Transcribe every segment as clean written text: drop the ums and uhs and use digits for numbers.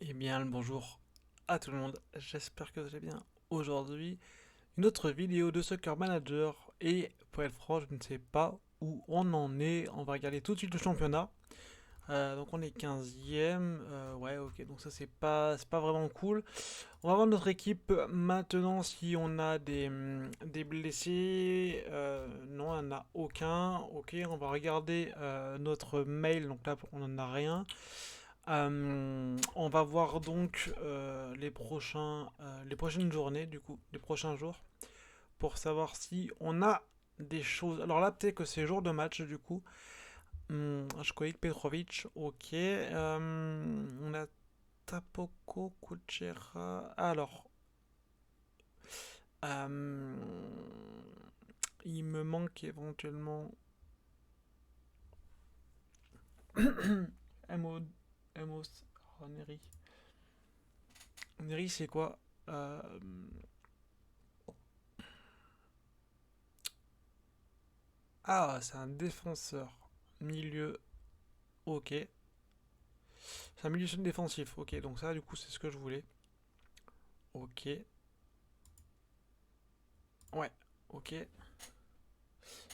Eh bien, le bonjour à tout le monde, j'espère que vous allez bien. Aujourd'hui, une autre vidéo de Soccer Manager et pour être franc, je ne sais pas où on en est. On va regarder tout de suite le championnat. Donc on est 15e. Ouais, ok, donc ça c'est pas vraiment cool. On va voir notre équipe maintenant si on a des blessés. Non, on n'en a aucun. Ok, on va regarder notre mail. Donc là, on n'en a rien. On va voir donc les prochaines journées, du coup, les prochains jours, pour savoir si on a des choses. Alors là, peut-être que c'est jour de match, du coup. Školik Petrovic, ok. On a Tapoko, Kuchera. Alors, euh, il me manque éventuellement Amos, Amos, oh, Neri. Neri, c'est quoi? Euh, Ah, c'est un défenseur. Milieu, ok. C'est un milieu défensif, ok. Donc ça, du coup, c'est ce que je voulais. Ok. Ouais, ok.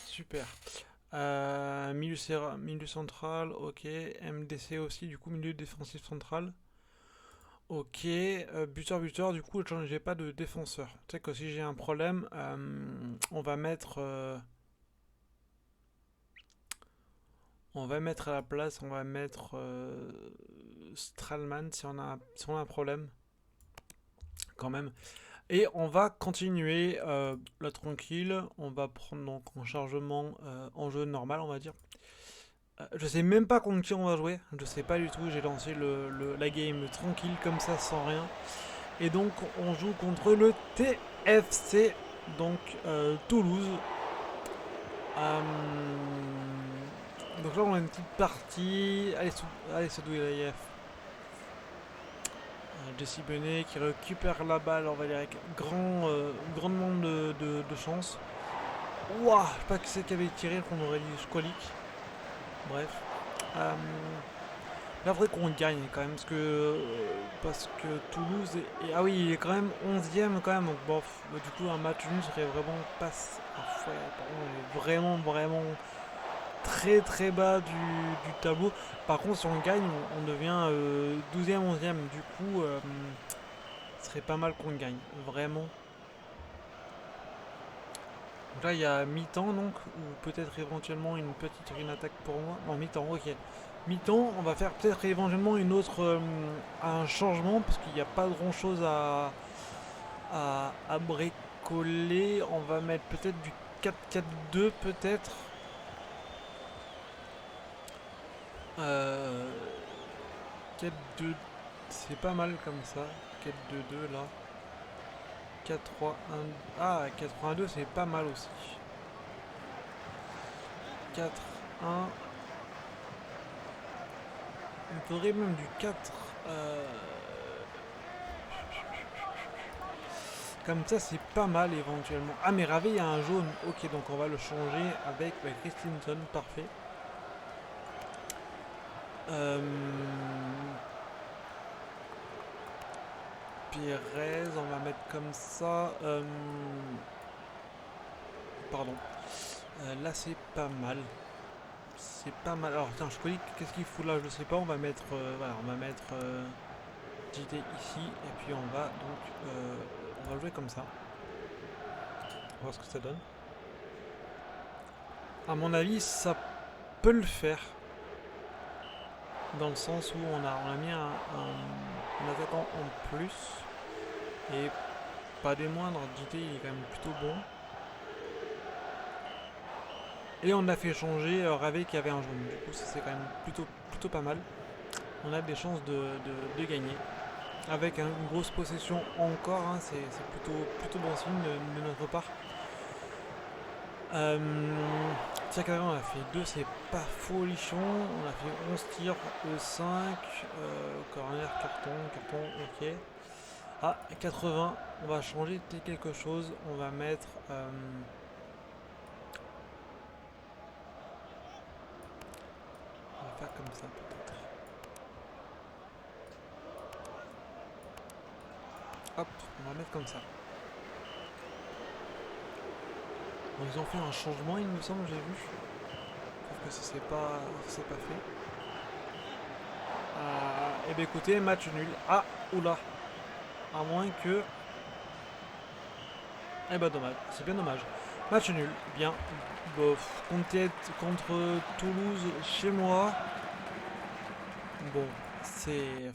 Super. Milieu central, ok. MDC aussi, du coup, milieu défensif central. Ok. Buteur, du coup, j'ai pas de défenseur. Tu sais que si j'ai un problème, on va mettre à la place, on va mettre Stralman si on a un problème, quand même. Et on va continuer là tranquille. On va prendre donc en chargement en jeu normal, on va dire. Je sais même pas contre qui on va jouer. Je sais pas du tout. J'ai lancé la game tranquille comme ça sans rien. Et donc on joue contre le TFC, donc Toulouse. Euh, donc là on a une petite partie. Allez Sadouilaïef. Jesse Benet qui récupère la balle, on va dire avec grandement de chance. Ouah, je sais pas qui c'est qui avait tiré, qu'on aurait dit Squalic. Bref. Euh, Là, vrai qu'on gagne quand même, parce que Toulouse ah oui, il est quand même 11ème quand même, donc bof, du coup un match nul serait vraiment pas. Ah, ouais, par contre, on est vraiment très très bas du tableau. Par contre, si on gagne, on devient 12e, 11e. Du coup, ce serait pas mal qu'on gagne, vraiment. Donc là, il y a mi-temps, donc, ou peut-être éventuellement une petite attaque pour moi. Non, mi-temps, ok. Mi-temps, on va faire peut-être éventuellement un changement, parce qu'il n'y a pas grand-chose à bricoler. On va mettre peut-être du 4-4-2, peut-être. Euh, 4-2, c'est pas mal comme ça. 4-2-2, là. 4-3-1. Ah, 4-3-1-2, c'est pas mal aussi. 4-1. Il faudrait même du 4. Comme ça, c'est pas mal éventuellement. Ah, mais Ravé, il y a un jaune. Ok, donc on va le changer avec Christensen. Parfait. Euh, Pérez, on va mettre comme ça. Pardon. Là, c'est pas mal. C'est pas mal. Alors, tiens, je connais. Qu'est-ce qu'il fout là? Je sais pas. On va mettre. Voilà, on va mettre JT ici. Et puis, on va jouer comme ça. On va voir ce que ça donne. À mon avis, ça peut le faire. Dans le sens où on a mis un attaquant en plus. Et pas des moindres, JT il est quand même plutôt bon. Et on a fait changer Ravé qui avait un jaune. Du coup, ça c'est quand même plutôt pas mal. On a des chances de gagner. Avec une grosse possession encore, hein, c'est plutôt bon signe de notre part. Euh, Tir carré, on a fait 2, c'est pas folichon. On a fait 11 tirs, 5. Corner, carton, ok. Ah, 80, on va changer quelque chose. On va mettre. On va faire comme ça peut-être. Hop, on va mettre comme ça. Bon, ils ont fait un changement, il me semble, j'ai vu. Sauf que ça s'est pas fait. Et bien écoutez, match nul. Ah, oula. À moins que... Eh ben dommage, c'est bien dommage. Match nul, bien. Bof, contre Toulouse chez moi. Bon, c'est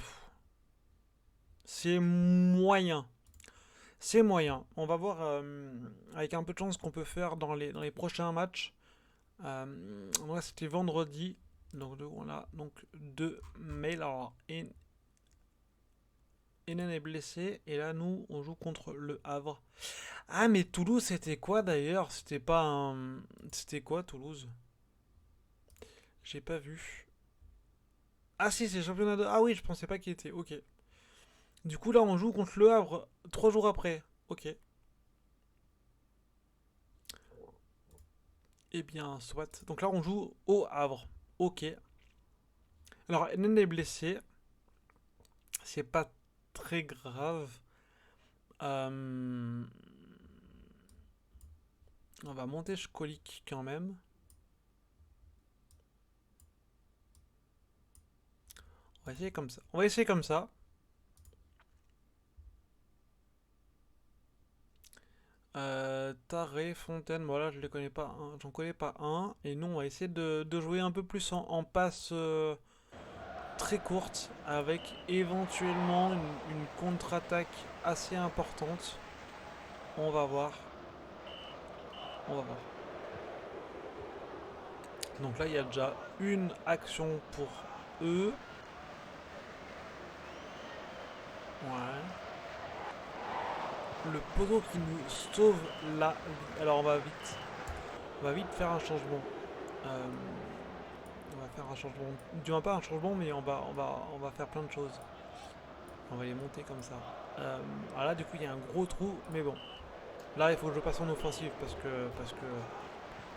moyen. C'est moyen. On va voir avec un peu de chance ce qu'on peut faire dans les prochains matchs. Moi c'était vendredi. Donc voilà, donc 2 mails. Alors Enen est blessé et là nous on joue contre le Havre. Ah mais Toulouse c'était quoi d'ailleurs? C'était pas un... C'était quoi Toulouse? J'ai pas vu. Ah si c'est championnat de... Ah oui je pensais pas qu'il était. Ok. Du coup là on joue contre le Havre 3 jours après. Ok. Eh bien soit. Donc là on joue au Havre. Ok. Alors Enen est blessé. C'est pas très grave. Euh, On va monter Schkolik quand même. On va essayer comme ça. On va essayer comme ça. Taré, Fontaine, voilà, je les connais pas. J'en connais pas un. Et nous, on va essayer de jouer un peu plus en passe très courte, avec éventuellement une contre-attaque assez importante. On va voir. On va voir. Donc là, il y a déjà une action pour eux. Ouais. Le poteau qui nous sauve la vie. Alors on va vite faire un changement. On va faire un changement. Du moins pas un changement, mais on va faire plein de choses. On va les monter comme ça. Alors là, du coup, il y a un gros trou, mais bon. Là, il faut que je passe en offensive parce que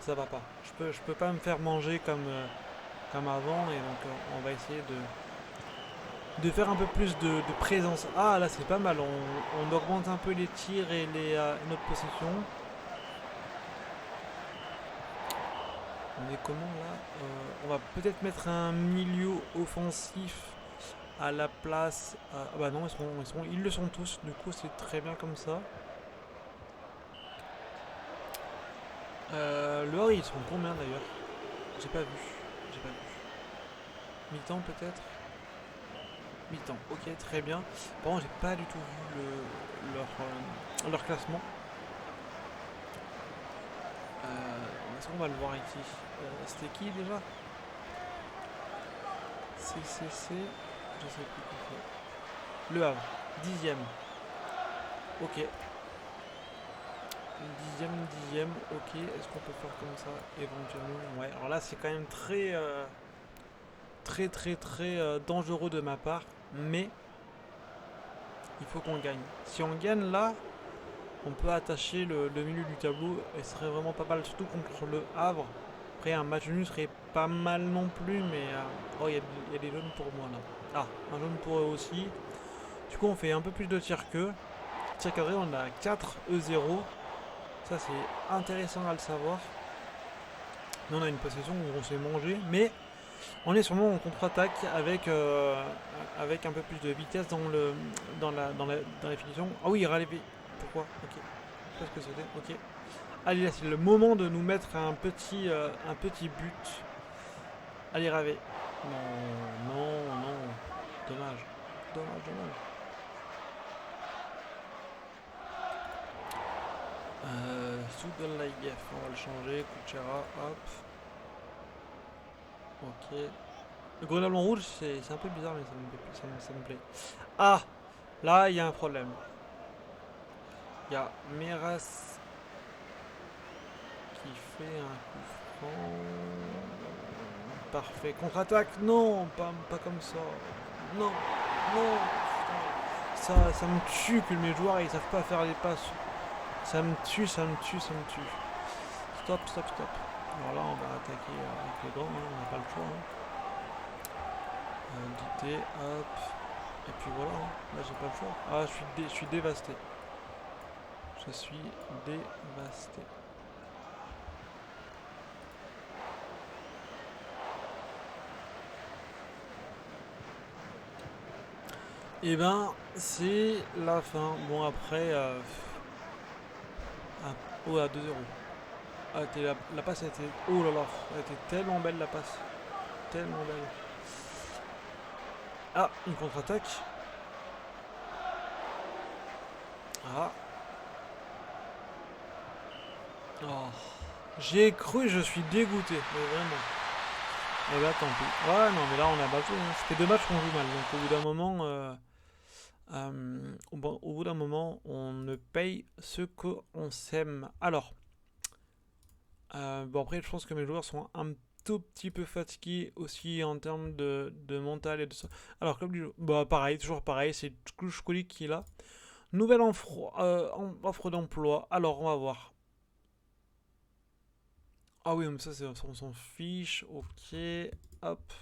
ça va pas. Je peux pas me faire manger comme avant, et donc on va essayer de faire un peu plus de présence. Ah, là, c'est pas mal. On augmente un peu les tirs et notre possession. On est comment là? On va peut-être mettre un milieu offensif à la place. Ah bah non, ils le sont tous, du coup c'est très bien comme ça. Le Havre, ils sont combien d'ailleurs? J'ai pas vu. J'ai pas vu. Mi-temps peut-être? Mi-temps, ok, très bien. Par contre, j'ai pas du tout vu leur classement. Est-ce qu'on va le voir ici? C'était qui déjà? CCC, je sais plus qui c'est. Le Havre, 10ème. Ok. Dixième, ok. Est-ce qu'on peut faire comme ça éventuellement? Ouais, alors là c'est quand même très dangereux de ma part. Mais il faut qu'on gagne. Si on gagne là, on peut attacher le milieu du tableau et ce serait vraiment pas mal, surtout contre le Havre. Après un match nul serait pas mal non plus, mais oh il y a des jaunes pour moi là. Ah, un jaune pour eux aussi. Du coup on fait un peu plus de tirs qu'eux. Tir cadré, on a 4-0. Ça c'est intéressant à le savoir. Nous on a une possession où on s'est mangé, mais on est sûrement en contre-attaque avec un peu plus de vitesse dans la finition. Ah oui, relevé. Pourquoi? Ok. Je sais pas ce que c'était. Ok. Allez, là c'est le moment de nous mettre un petit but. Allez, Ravé. Non, non, non. Dommage. Dommage. Soudalaïef, on va le changer. Kuchera, hop. Ok. Le Grenoble en rouge, c'est un peu bizarre, mais ça me plaît. Ah! Là, il y a un problème. Il y a Meras qui fait un coup franc. Parfait. Contre-attaque? Non, pas comme ça. Non, non. Ça me tue que mes joueurs ils savent pas faire les passes. Ça me tue. Stop. Alors là, on va attaquer avec les grands, hein, on n'a pas le choix. Hein. Hop. Et puis voilà. Hein. j'ai pas le choix. Ah, je suis dévasté. Je suis dévasté. Et ben, c'est la fin. Bon, après... oh, à 2-0. Ah, la passe a été... Oh là là, elle était tellement belle la passe. Tellement belle. Ah, une contre-attaque. Ah. Oh. J'y ai cru, je suis dégoûté. Mais vraiment. Et là, tant pis. Ouais, non, mais là, on a battu. Hein. C'était 2 matchs qu'on joue mal. Donc, au bout d'un moment... au bout d'un moment, on ne paye ce qu'on sème. Alors, bon après, je pense que mes joueurs sont un tout petit peu fatigués aussi en termes de mental et de ça. Alors, comme du bah pareil, toujours pareil, c'est Kouchkouli qui est là. Nouvelle offre d'emploi. Alors, on va voir. Ah oui, mais ça, on s'en fiche. Ok, hop.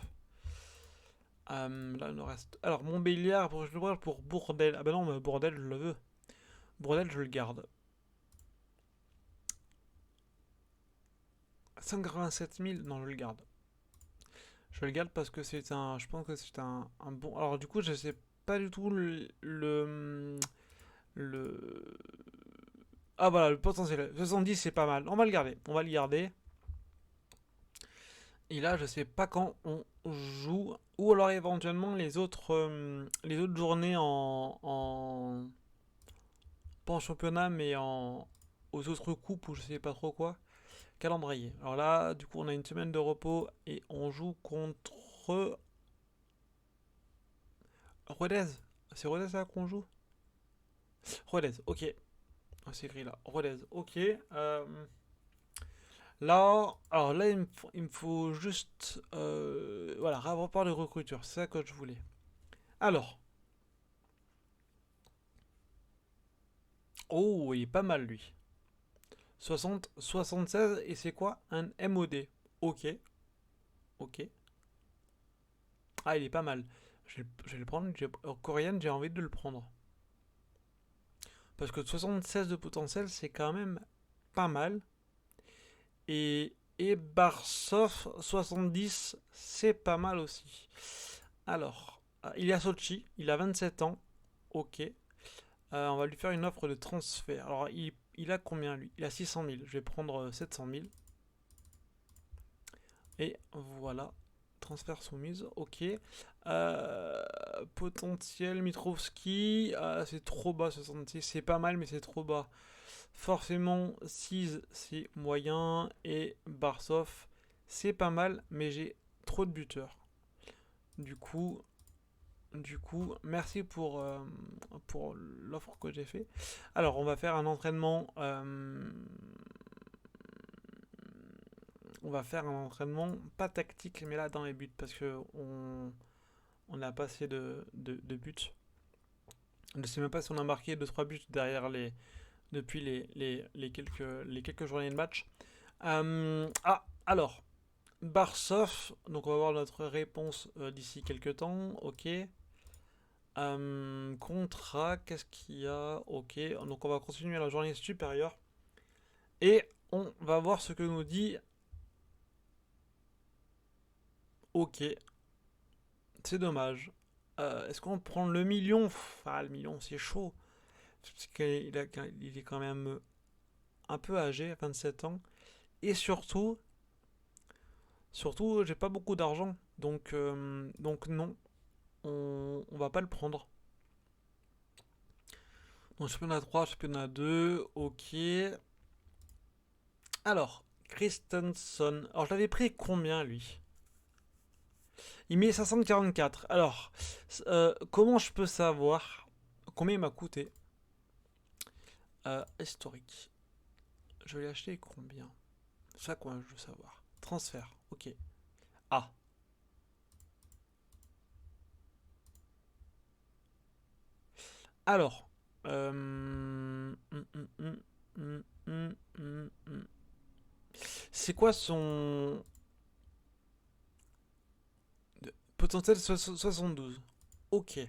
Là, il nous reste. Alors, Montbéliard pour Bourdel. Ah bah non, mais Bourdel, je le veux. Bourdel, je le garde. 187 000, non, je le garde. Je le garde parce que c'est un. Je pense que c'est un bon. Alors, du coup, je sais pas du tout le. Ah, voilà, le potentiel. 70, c'est pas mal. On va le garder. On va le garder. Et là, je sais pas quand on joue. Ou alors, éventuellement, les autres journées pas en championnat, mais aux autres coupes ou je sais pas trop quoi. Calendrier. Alors là, du coup, on a une semaine de repos et on joue contre Rodez. C'est Rodez là qu'on joue. Rodez, ok. Ah, c'est écrit là. Rodez, ok. Là, alors là, il me faut juste. Voilà, rapport de recruture. C'est ça que je voulais. Alors. Oh, il est pas mal lui. 60, 76 et c'est quoi? Un MOD. Ok, ok. Ah, il est pas mal. Je vais le prendre. Coréenne, j'ai envie de le prendre. Parce que 76 de potentiel, c'est quand même pas mal. Et Barsov 70, c'est pas mal aussi. Alors, il est à Sochi, il a 27 ans. Ok. On va lui faire une offre de transfert. Alors, il a combien lui? Il a 600 000. Je vais prendre 700 000. Et voilà. Transfert soumise. Ok. Potentiel Mitrovski. C'est trop bas 66. C'est pas mal, mais c'est trop bas. Forcément, 6 c'est moyen et Barsov c'est pas mal, mais j'ai trop de buteurs. Du coup, merci pour l'offre que j'ai fait. Alors, on va faire un entraînement. On va faire un entraînement pas tactique, mais là dans les buts parce que on a pas assez de buts. Je ne sais même pas si on a marqué 2-3 buts derrière depuis les quelques journées de match. Alors, Barsov, donc on va voir notre réponse d'ici quelques temps, ok. Contrat, qu'est-ce qu'il y a? Ok, donc on va continuer la journée supérieure. Et on va voir ce que nous dit. Ok, c'est dommage. Est-ce qu'on prend le million? Ah, le million, c'est chaud. Parce il est quand même un peu âgé, 27 ans. Et surtout, j'ai pas beaucoup d'argent. Donc non, on va pas le prendre. Donc championnat 3, championnat 2, ok. Alors, Christensen. Alors je l'avais pris combien lui? Il met 544. Alors, comment je peux savoir combien il m'a coûté? Historique. Je vais l'acheter combien? C'est ça quoi je veux savoir. Transfert, ok. Ah. Alors. C'est quoi son potentiel 72? Ok.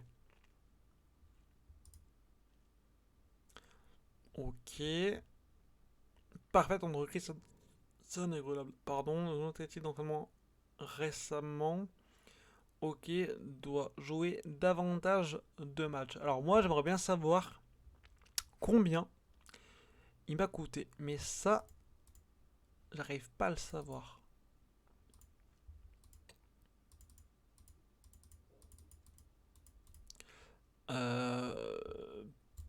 Ok. Parfait, on recrée son agréable. Pardon, notre équipe d'entraînement récemment. Ok, doit jouer davantage de matchs. Alors moi, j'aimerais bien savoir combien il m'a coûté. Mais ça, j'arrive pas à le savoir. Euh,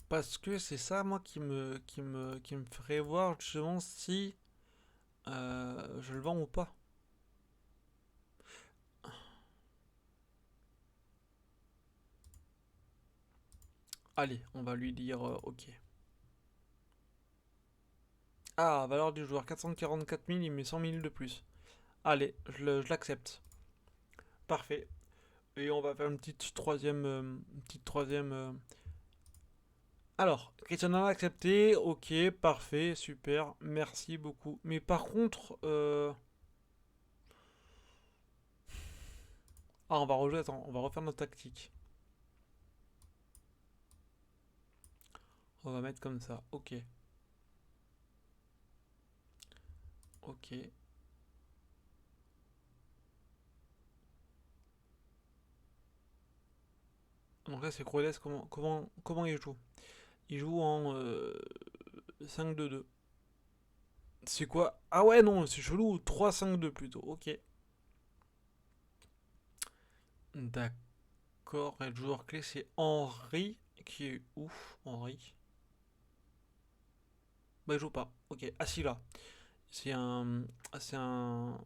Parce que c'est ça, moi, qui me ferait voir justement si je le vends ou pas. Allez, on va lui dire ok. Ah, valeur du joueur 444 000, il met 100 000 de plus. Allez, je l'accepte. Parfait. Et on va faire une petite troisième. Alors, Cristiano a accepté. Ok, parfait, super. Merci beaucoup. Mais par contre, ah, on va rejouer. Attends, on va refaire notre tactique. On va mettre comme ça. Ok, ok. Donc là, c'est Crodes. Comment il joue? Il joue en 5-2-2. C'est quoi? Ah ouais, non, c'est chelou. 3-5-2 plutôt. Ok. D'accord. Et le joueur clé, c'est Henry. Qui est ouf, Henry. Bah, il joue pas. Ok. Ah, si, là. C'est un. C'est un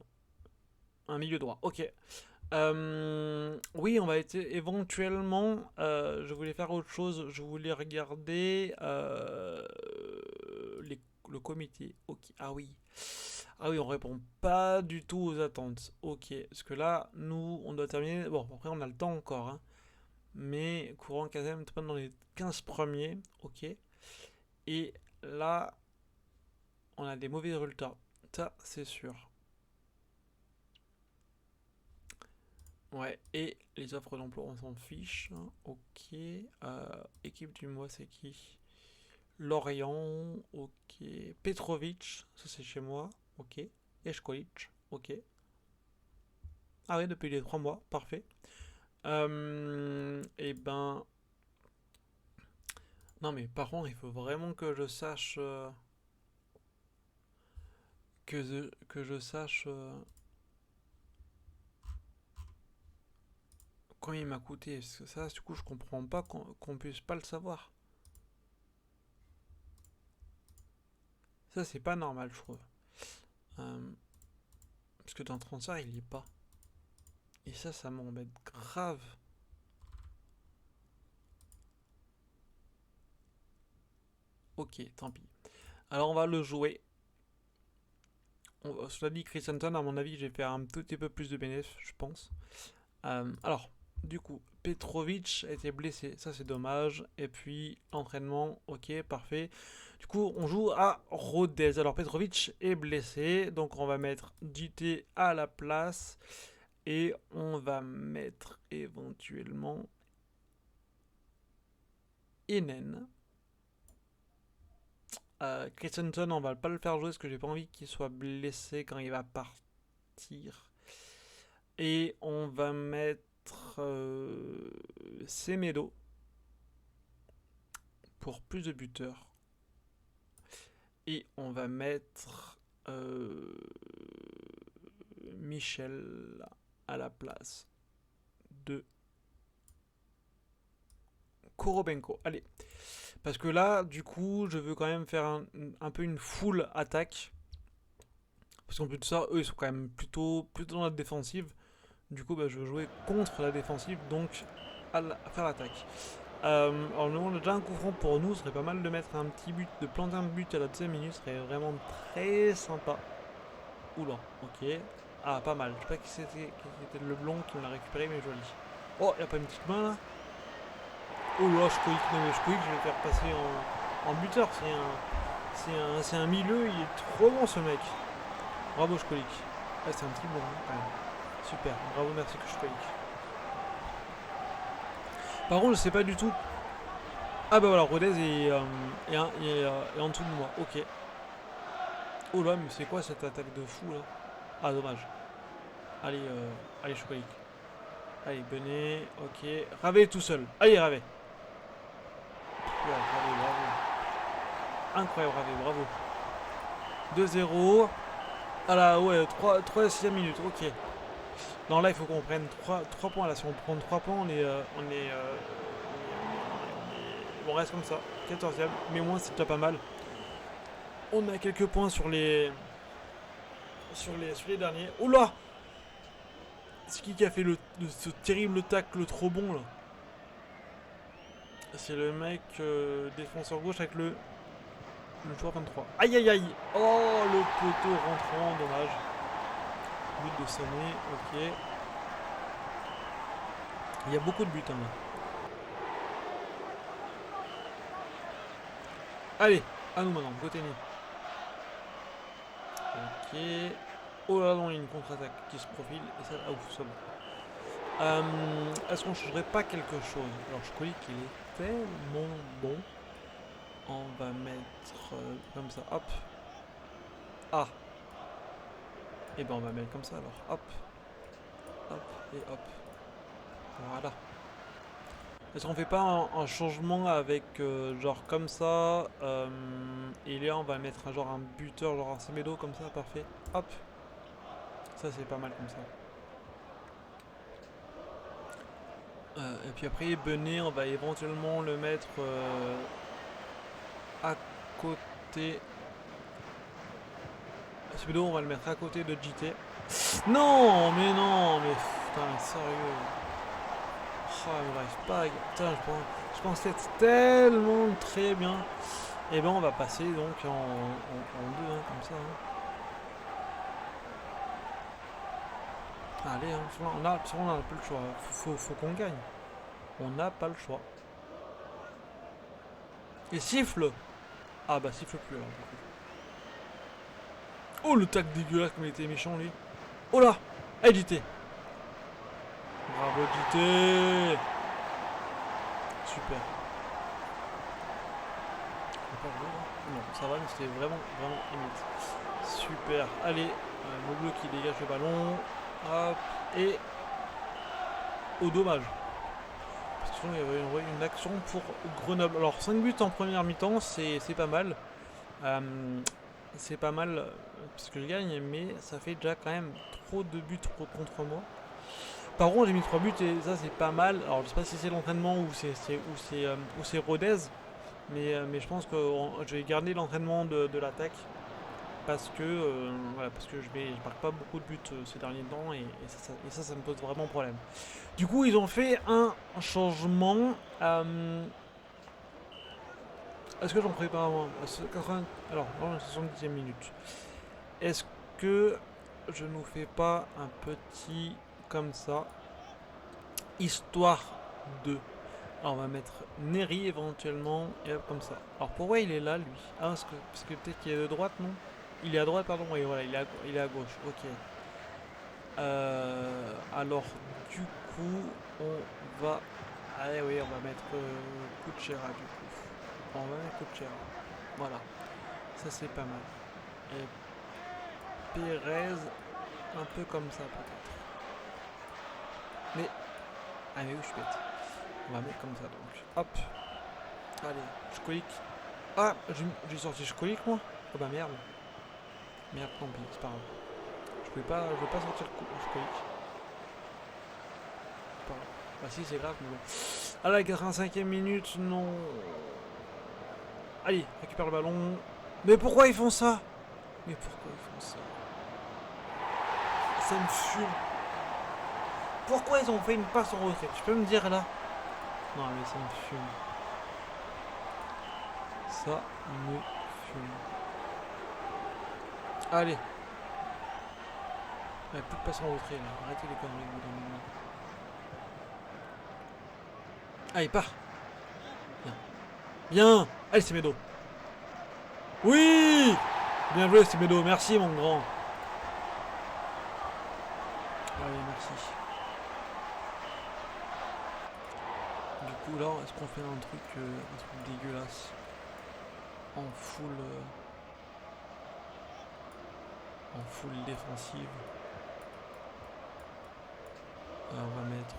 milieu droit. Ok. Oui, on va être éventuellement. Je voulais faire autre chose. Je voulais regarder le comité. Ok. Ah oui. Ah oui, on répond pas du tout aux attentes. Ok. Parce que là, nous, on doit terminer. Bon, après, on a le temps encore, hein. Mais courant 15e, pas dans les 15 premiers. Ok. Et là, on a des mauvais résultats. Ça, c'est sûr. Ouais, et les offres d'emploi, on s'en fiche. Ok. Équipe du mois, c'est qui? Lorient. Ok. Petrovic, ça c'est chez moi. Ok. Eshkolic. Ok. Ah ouais, depuis les 3 mois. Parfait. Et ben. Non, mais par contre, il faut vraiment que je sache. Que je sache. Combien il m'a coûté. Parce que ça, du coup, je comprends pas qu'on puisse pas le savoir. Ça, c'est pas normal, je trouve. Euh, Parce que dans le transfert, il y est pas. Et ça m'embête grave. Ok, tant pis. Alors on va le jouer. Cela dit, Christensen, à mon avis, je vais faire un tout petit peu plus de bénéfices, je pense. Alors, du coup, Petrovic a été blessé, ça c'est dommage. Et puis, entraînement, ok, parfait. Du coup, on joue à Rodez. Alors, Petrovic est blessé, donc on va mettre JT à la place. Et on va mettre éventuellement Inen. Christensen, on va pas le faire jouer parce que j'ai pas envie qu'il soit blessé quand il va partir. Et on va mettre Semedo pour plus de buteurs. Et on va mettre Michel à la place de Korobenko. Allez. Parce que là, du coup, je veux quand même faire un peu une full attaque. Parce qu'en plus de ça, eux, ils sont quand même plutôt dans la défensive. Du coup, bah, je veux jouer contre la défensive, donc à faire l'attaque. Alors, nous, on a déjà un coup franc pour nous. Ce serait pas mal de mettre un petit but, de planter un but à la deuxième minute. Ce serait vraiment très sympa. Oula, ok. Ah, pas mal. Je sais pas qui c'était le blond qui me l'a récupéré, mais joli. Oh, y a pas une petite main là? Oh là, je croyais que je vais le faire passer en buteur. C'est un milieu, il est trop bon ce mec. Bravo, Shkolik. Ah, c'est un petit bon, hein, quand même. Super, bravo, merci, Shkolik. Par contre, je sais pas du tout. Ah bah voilà, Rodez est en dessous de moi. Ok. Oh là, mais c'est quoi cette attaque de fou là? Ah dommage. Allez, allez Chocolique. Allez, Benet, ok. Ravé est tout seul. Allez, Ravé. Ouais, Ravé, bravo. Incroyable, Ravé, bravo. 2-0. Ah là, ouais, 3 6 minutes, ok. Non, là, il faut qu'on prenne 3 points. Là, si on prend 3 points, on reste comme ça. 14ème, mais moins, c'est déjà pas mal. On a quelques points sur les derniers. Oula! C'est qui a fait ce terrible tacle trop bon là? C'est le mec défenseur gauche avec le joueur 23. Aïe aïe aïe! Oh, le poteau rentrant, dommage. But de Sané, ok. Il y a beaucoup de buts hein, là. Allez, à nous maintenant, Goteni. Ok. Oh là non, il y a une contre-attaque qui se profile. Et ça, ah ouf, ça va. Est-ce qu'on changerait pas quelque chose? Alors, je crois qu'il est tellement bon. On va mettre comme ça, hop. Ah. Et ben on va mettre comme ça alors, hop. Hop et hop. Voilà. Est-ce qu'on fait pas un changement avec genre comme ça et là on va mettre genre un buteur, genre un Semedo comme ça, parfait. Hop. Ça c'est pas mal comme ça. Et puis après Benet, on va éventuellement le mettre à côté. Semedo on va le mettre à côté de JT. Non, mais putain, sérieux. Oh, il m'arrive pas. Putain, je pensais être tellement très bien. Et ben, on va passer donc en 2, hein, comme ça. Hein. Allez, hein, on a plus le choix. Faut qu'on gagne. On n'a pas le choix. Et siffle. Ah bah siffle plus alors. Oh le tac dégueulasse comme il était méchant lui. Oh là, JT. Bravo JT. Super. Non, ça va, mais c'était vraiment limite. Super. Allez, Moglo qui dégage le ballon. Hop. Et. Au dommage. Parce que sinon, il y avait une action pour Grenoble. Alors, 5 buts en première mi-temps, c'est pas mal. C'est pas mal parce que je gagne, mais ça fait déjà quand même trop de buts contre moi. Par contre, j'ai mis 3 buts et ça, c'est pas mal. Alors, je sais pas si c'est l'entraînement ou c'est Rodez. Mais je pense que je vais garder l'entraînement de l'attaque parce que voilà, parce que je marque pas beaucoup de buts ces derniers temps et ça me pose vraiment problème. Du coup, ils ont fait un changement. Est-ce que j'en prépare un alors, dans la 70e minute. Est-ce que je nous fais pas un petit comme ça, histoire de. Alors on va mettre Neri éventuellement et hop comme ça. Alors pourquoi il est là lui? Ah parce que peut-être qu'il est de droite non? Il est à droite pardon, oui voilà, il est à gauche, ok. Alors du coup on va. Allez oui on va mettre Kuchera du coup. On va mettre Kuchera. Voilà. Ça c'est pas mal. Et Pérez un peu comme ça peut-être. Mais. Ah mais oui je suis bête. On va mettre comme ça donc. Hop. Allez, Schkolik. Ah, j'ai sorti Schkolik moi. Oh bah merde. Merde, tant pis, c'est pas grave. Je veux pas sortir Schkolik. C'est pas grave. Bah si, c'est grave, mais bon. Ah la 85e minute, non. Allez, récupère le ballon. Mais pourquoi ils font ça? Mais pourquoi ils font ça? Ça me fume. Pourquoi ils ont fait une passe en retrait? Tu peux me dire là? Non mais ça me fume. Ça me fume. Allez. Plus de passe en retrait là. Arrêtez les conneries au bout d'un moment. Allez, part. Bien. Bien. Allez, c'est Medo. Oui. Bien joué, c'est Medo. Merci, mon grand. Allez, merci. Du coup là, est-ce qu'on fait un truc dégueulasse en full défensive? On va mettre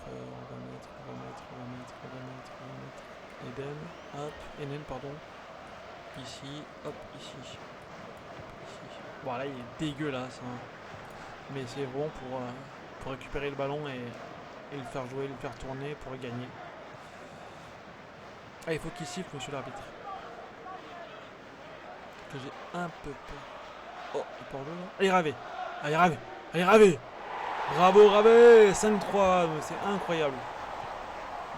Eden, pardon. Ici, hop, ici. Bon là il est dégueulasse, hein. Mais c'est bon pour récupérer le ballon et le faire jouer, le faire tourner pour gagner. Ah, il faut qu'il siffle, monsieur l'arbitre. Que j'ai un peu peur. Oh, il part de là. Allez, Ravé. Allez, Ravé. Bravo, Ravé. 5-3, c'est incroyable.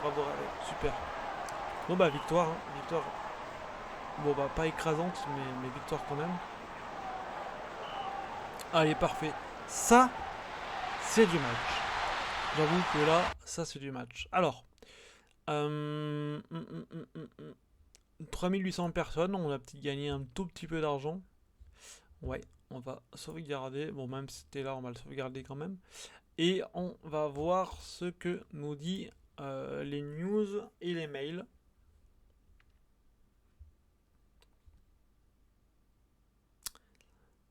Bravo, Ravé. Super. Bon, bah, victoire. Hein. Victoire. Bon, bah, pas écrasante, mais victoire quand même. Allez, parfait. Ça, c'est du match. J'avoue que là, ça, c'est du match. Alors, 3800 personnes, on a peut-être gagné un tout petit peu d'argent. Ouais, on va sauvegarder. Bon, même si c'était là, on va le sauvegarder quand même. Et on va voir ce que nous dit les news et les mails.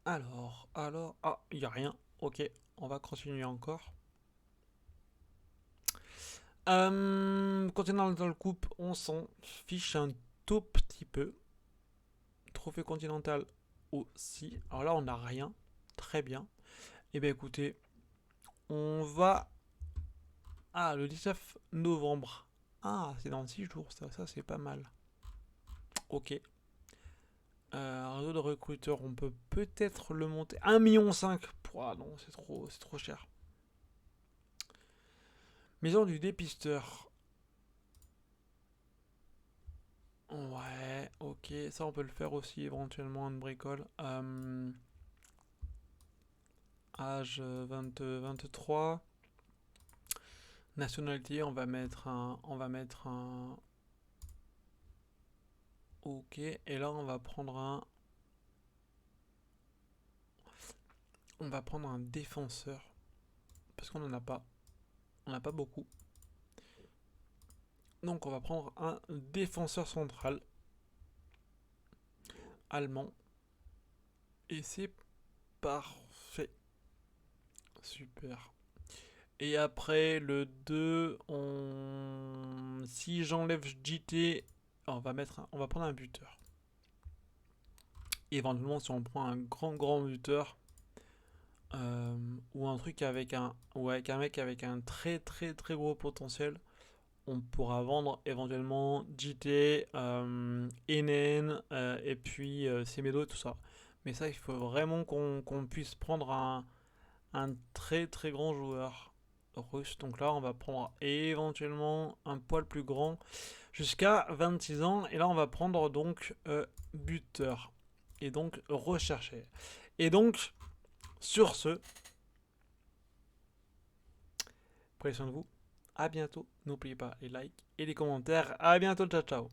Alors, ah, il n'y a rien. Ok, on va continuer encore. Continental Coupe, on s'en fiche un tout petit peu. Trophée continental aussi. Alors là, on n'a rien. Très bien. Et bien écoutez, on va... Ah, le 19 novembre. Ah, c'est dans 6 jours, ça c'est pas mal. Ok. Réseau de recruteurs, on peut peut-être le monter. 1,5 million. Pouah, non, c'est trop cher. Maison du dépisteur. Ouais, ok, ça on peut le faire aussi éventuellement, une bricole. Âge 23. Nationalité, on va mettre un. Ok, et là on va prendre un. On va prendre un défenseur. Parce qu'on n'en a pas. On n'a pas beaucoup. Donc on va prendre un défenseur central. Allemand. Et c'est parfait. Super. Et après le 2, si j'enlève JT, on va prendre un buteur. Et éventuellement si on prend un grand buteur, ou un truc avec un mec avec un très gros potentiel, on pourra vendre éventuellement JT, Enen, et puis Semedo et tout ça. Mais ça, il faut vraiment qu'on puisse prendre un très grand joueur russe. Donc là, on va prendre éventuellement un poil plus grand jusqu'à 26 ans. Et là, on va prendre donc buteur. Et donc rechercher. Et donc, sur ce, prenez soin de vous. À bientôt. N'oubliez pas les likes et les commentaires. À bientôt. Ciao, ciao.